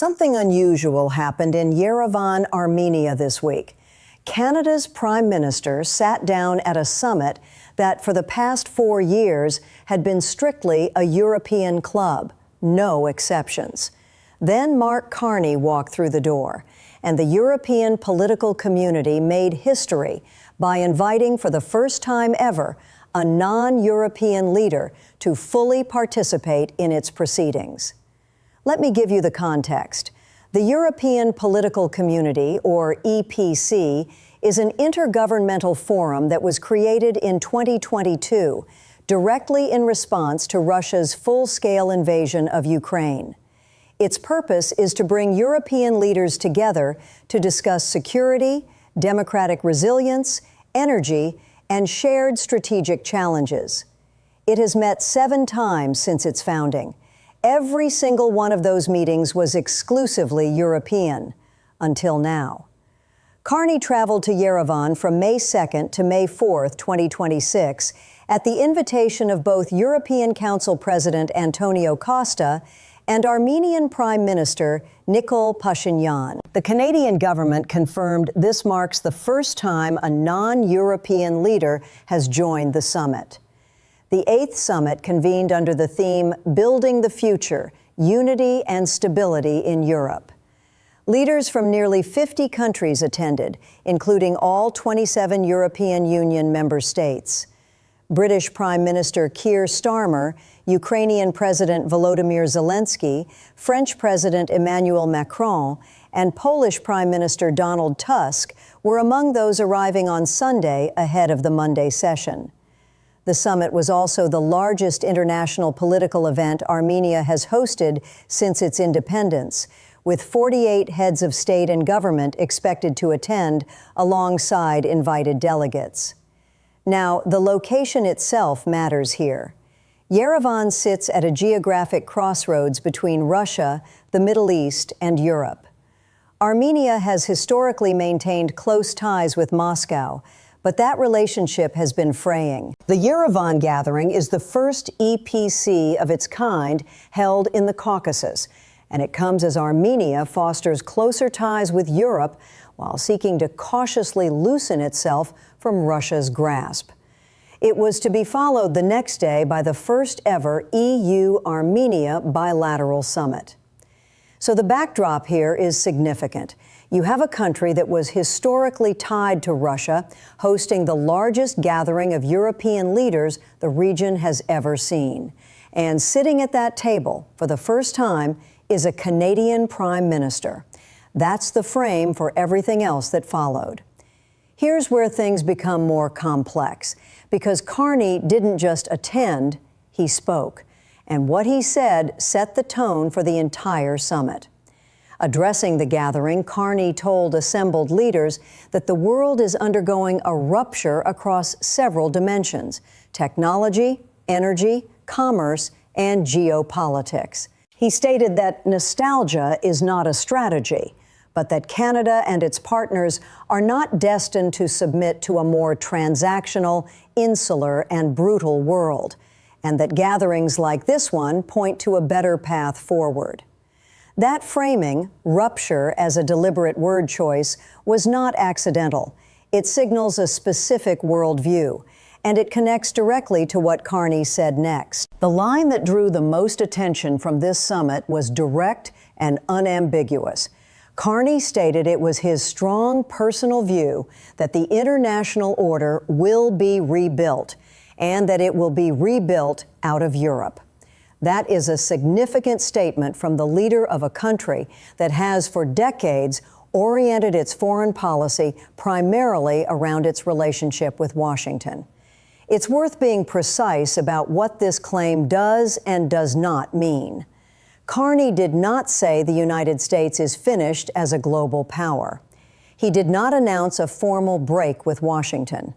Something unusual happened in Yerevan, Armenia this week. Canada's Prime Minister sat down at a summit that for the past 4 years had been strictly a European club, no exceptions. Then Mark Carney walked through the door, and the European political community made history by inviting for the first time ever a non-European leader to fully participate in its proceedings. Let me give you the context. The European Political Community, or EPC, is an intergovernmental forum that was created in 2022, directly in response to Russia's full-scale invasion of Ukraine. Its purpose is to bring European leaders together to discuss security, democratic resilience, energy, and shared strategic challenges. It has met 7 times since its founding. Every single one of those meetings was exclusively European, until now. Carney traveled to Yerevan from May 2nd to May 4th, 2026, at the invitation of both European Council President Antonio Costa and Armenian Prime Minister Nikol Pashinyan. The Canadian government confirmed this marks the first time a non-European leader has joined the summit. The 8th summit convened under the theme Building the Future, Unity and Stability in Europe. Leaders from nearly 50 countries attended, including all 27 European Union member states. British Prime Minister Keir Starmer, Ukrainian President Volodymyr Zelensky, French President Emmanuel Macron, and Polish Prime Minister Donald Tusk were among those arriving on Sunday ahead of the Monday session. The summit was also the largest international political event Armenia has hosted since its independence, with 48 heads of state and government expected to attend alongside invited delegates. Now, the location itself matters here. Yerevan sits at a geographic crossroads between Russia, the Middle East, and Europe. Armenia has historically maintained close ties with Moscow, but that relationship has been fraying. The Yerevan gathering is the first EPC of its kind held in the Caucasus, and it comes as Armenia fosters closer ties with Europe while seeking to cautiously loosen itself from Russia's grasp. It was to be followed the next day by the first ever EU-Armenia bilateral summit. So the backdrop here is significant. You have a country that was historically tied to Russia, hosting the largest gathering of European leaders the region has ever seen. And sitting at that table for the first time is a Canadian Prime Minister. That's the frame for everything else that followed. Here's where things become more complex, because Carney didn't just attend, he spoke. And what he said set the tone for the entire summit. Addressing the gathering, Carney told assembled leaders that the world is undergoing a rupture across several dimensions: technology, energy, commerce, and geopolitics. He stated that nostalgia is not a strategy, but that Canada and its partners are not destined to submit to a more transactional, insular, and brutal world, and that gatherings like this one point to a better path forward. That framing, rupture as a deliberate word choice, was not accidental. It signals a specific worldview, and it connects directly to what Carney said next. The line that drew the most attention from this summit was direct and unambiguous. Carney stated it was his strong personal view that the international order will be rebuilt, and that it will be rebuilt out of Europe. That is a significant statement from the leader of a country that has for decades oriented its foreign policy primarily around its relationship with Washington. It's worth being precise about what this claim does and does not mean. Carney did not say the United States is finished as a global power. He did not announce a formal break with Washington.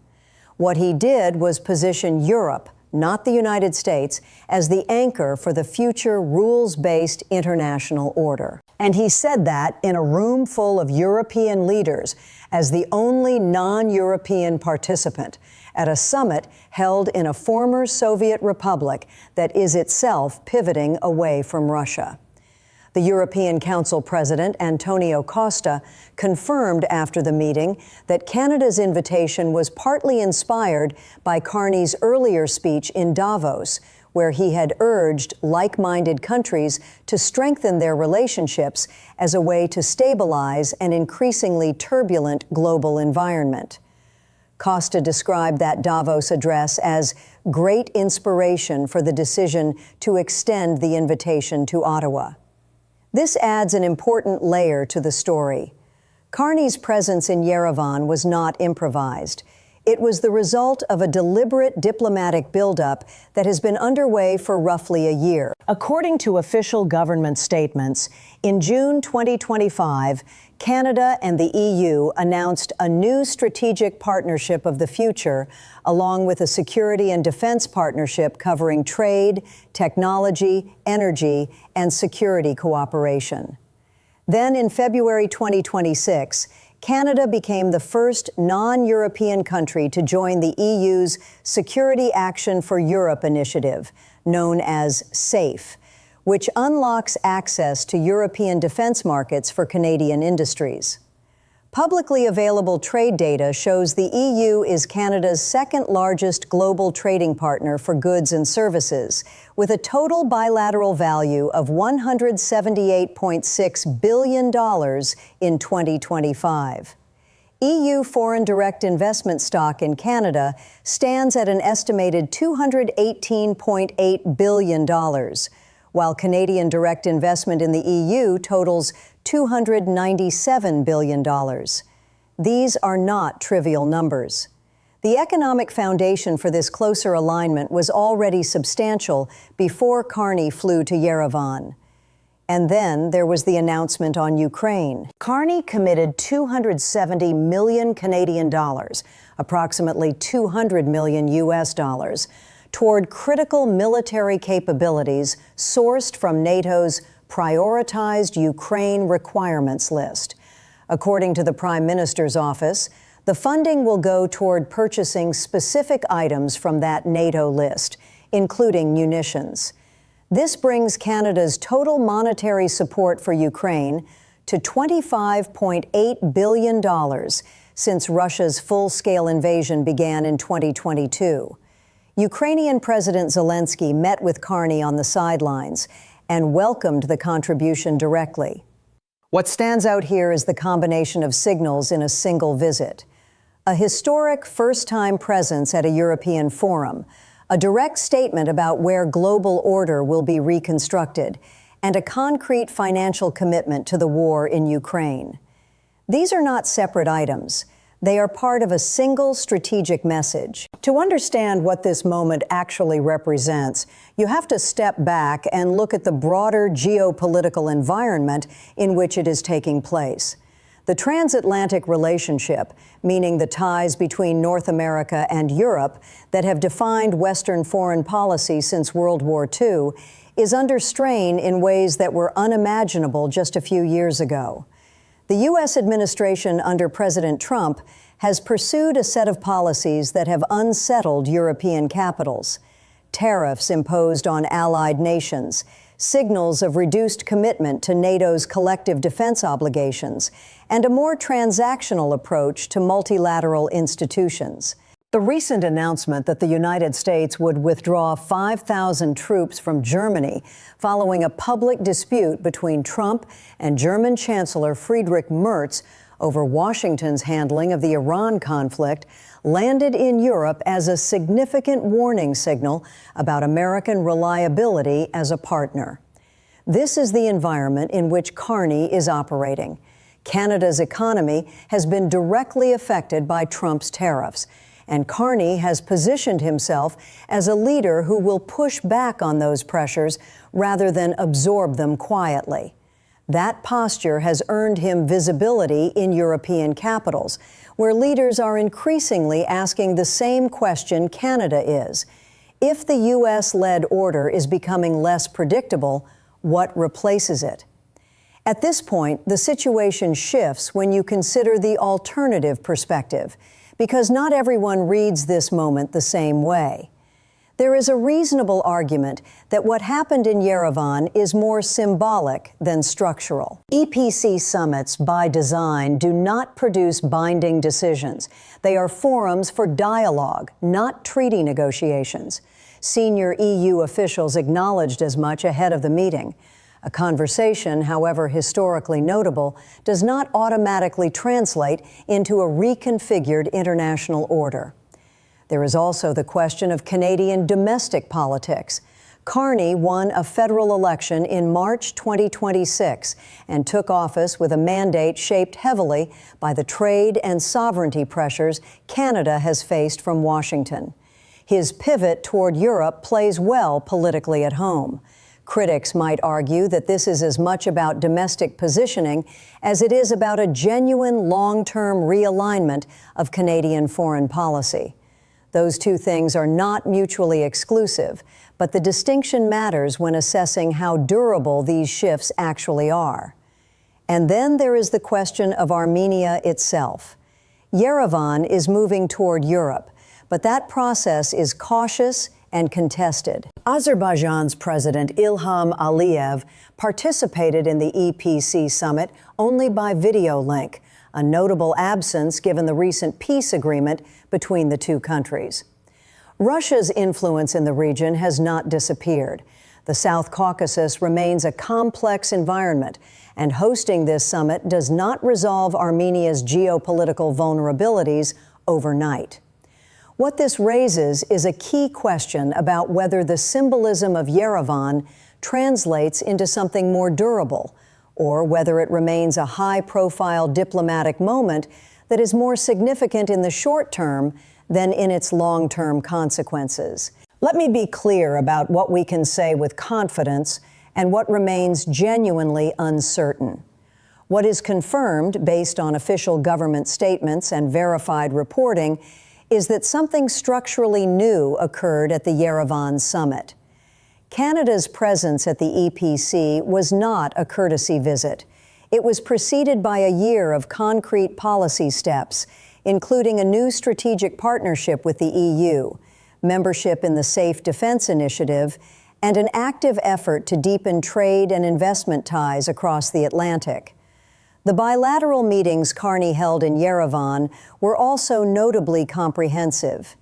What he did was position Europe, not the United States, as the anchor for the future rules-based international order. And he said that in a room full of European leaders as the only non-European participant at a summit held in a former Soviet republic that is itself pivoting away from Russia. The European Council President, Antonio Costa, confirmed after the meeting that Canada's invitation was partly inspired by Carney's earlier speech in Davos, where he had urged like-minded countries to strengthen their relationships as a way to stabilize an increasingly turbulent global environment. Costa described that Davos address as great inspiration for the decision to extend the invitation to Ottawa. This adds an important layer to the story. Carney's presence in Yerevan was not improvised. It was the result of a deliberate diplomatic buildup that has been underway for roughly a year. According to official government statements, in June 2025, Canada and the EU announced a new strategic partnership of the future, along with a security and defense partnership covering trade, technology, energy, and security cooperation. Then in February 2026, Canada became the first non-European country to join the EU's Security Action for Europe initiative, known as SAFE, which unlocks access to European defense markets for Canadian industries. Publicly available trade data shows the EU is Canada's second largest global trading partner for goods and services, with a total bilateral value of $178.6 billion in 2025. EU foreign direct investment stock in Canada stands at an estimated $218.8 billion, while Canadian direct investment in the EU totals $297 billion. These are not trivial numbers. The economic foundation for this closer alignment was already substantial before Carney flew to Yerevan. And then there was the announcement on Ukraine. Carney committed 270 million Canadian dollars, approximately 200 million US dollars, toward critical military capabilities sourced from NATO's prioritized Ukraine requirements list. According to the Prime Minister's office, the funding will go toward purchasing specific items from that NATO list, including munitions. This brings Canada's total monetary support for Ukraine to $25.8 billion since Russia's full-scale invasion began in 2022. Ukrainian President Zelensky met with Carney on the sidelines and welcomed the contribution directly. What stands out here is the combination of signals in a single visit. A historic first-time presence at a European forum, a direct statement about where global order will be reconstructed, and a concrete financial commitment to the war in Ukraine. These are not separate items. They are part of a single strategic message. To understand what this moment actually represents, you have to step back and look at the broader geopolitical environment in which it is taking place. The transatlantic relationship, meaning the ties between North America and Europe that have defined Western foreign policy since World War II, is under strain in ways that were unimaginable just a few years ago. The U.S. administration under President Trump has pursued a set of policies that have unsettled European capitals. Tariffs imposed on allied nations, signals of reduced commitment to NATO's collective defense obligations, and a more transactional approach to multilateral institutions. The recent announcement that the United States would withdraw 5,000 troops from Germany following a public dispute between Trump and German Chancellor Friedrich Merz over Washington's handling of the Iran conflict landed in Europe as a significant warning signal about American reliability as a partner. This is the environment in which Carney is operating. Canada's economy has been directly affected by Trump's tariffs, and Carney has positioned himself as a leader who will push back on those pressures rather than absorb them quietly. That posture has earned him visibility in European capitals, where leaders are increasingly asking the same question Canada is. If the U.S.-led order is becoming less predictable, what replaces it? At this point, the situation shifts when you consider the alternative perspective, because not everyone reads this moment the same way. There is a reasonable argument that what happened in Yerevan is more symbolic than structural. EPC summits, by design, do not produce binding decisions. They are forums for dialogue, not treaty negotiations. Senior EU officials acknowledged as much ahead of the meeting. A conversation, however historically notable, does not automatically translate into a reconfigured international order. There is also the question of Canadian domestic politics. Carney won a federal election in March 2026 and took office with a mandate shaped heavily by the trade and sovereignty pressures Canada has faced from Washington. His pivot toward Europe plays well politically at home. Critics might argue that this is as much about domestic positioning as it is about a genuine long-term realignment of Canadian foreign policy. Those two things are not mutually exclusive, but the distinction matters when assessing how durable these shifts actually are. And then there is the question of Armenia itself. Yerevan is moving toward Europe, but that process is cautious and contested. Azerbaijan's President Ilham Aliyev participated in the EPC summit only by video link, a notable absence given the recent peace agreement between the two countries. Russia's influence in the region has not disappeared. The South Caucasus remains a complex environment, and hosting this summit does not resolve Armenia's geopolitical vulnerabilities overnight. What this raises is a key question about whether the symbolism of Yerevan translates into something more durable, or whether it remains a high-profile diplomatic moment that is more significant in the short term than in its long-term consequences. Let me be clear about what we can say with confidence and what remains genuinely uncertain. What is confirmed, based on official government statements and verified reporting, is that something structurally new occurred at the Yerevan summit. Canada's presence at the EPC was not a courtesy visit. It was preceded by a year of concrete policy steps, including a new strategic partnership with the EU, membership in the Safe Defense Initiative, and an active effort to deepen trade and investment ties across the Atlantic. The bilateral meetings Carney held in Yerevan were also notably comprehensive.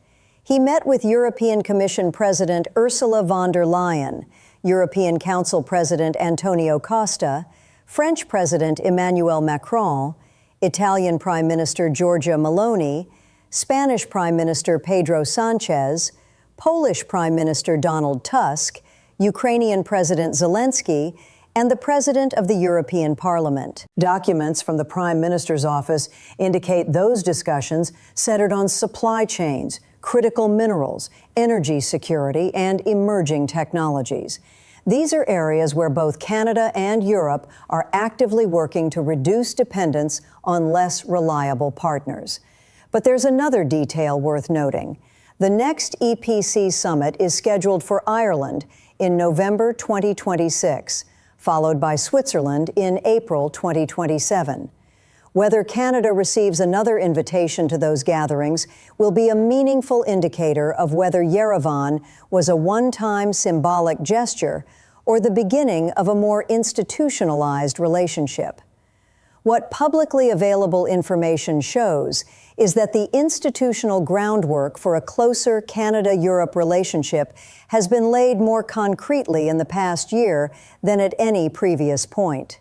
He met with European Commission President Ursula von der Leyen, European Council President Antonio Costa, French President Emmanuel Macron, Italian Prime Minister Giorgia Meloni, Spanish Prime Minister Pedro Sanchez, Polish Prime Minister Donald Tusk, Ukrainian President Zelensky, and the President of the European Parliament. Documents from the Prime Minister's office indicate those discussions centered on supply chains, critical minerals, energy security, and emerging technologies. These are areas where both Canada and Europe are actively working to reduce dependence on less reliable partners. But there's another detail worth noting. The next EPC summit is scheduled for Ireland in November 2026, followed by Switzerland in April 2027. Whether Canada receives another invitation to those gatherings will be a meaningful indicator of whether Yerevan was a one-time symbolic gesture or the beginning of a more institutionalized relationship. What publicly available information shows is that the institutional groundwork for a closer Canada-Europe relationship has been laid more concretely in the past year than at any previous point.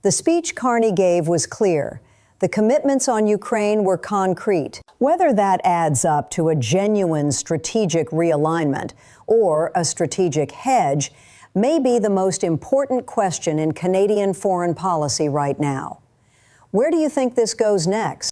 The speech Carney gave was clear. The commitments on Ukraine were concrete. Whether that adds up to a genuine strategic realignment or a strategic hedge may be the most important question in Canadian foreign policy right now. Where do you think this goes next?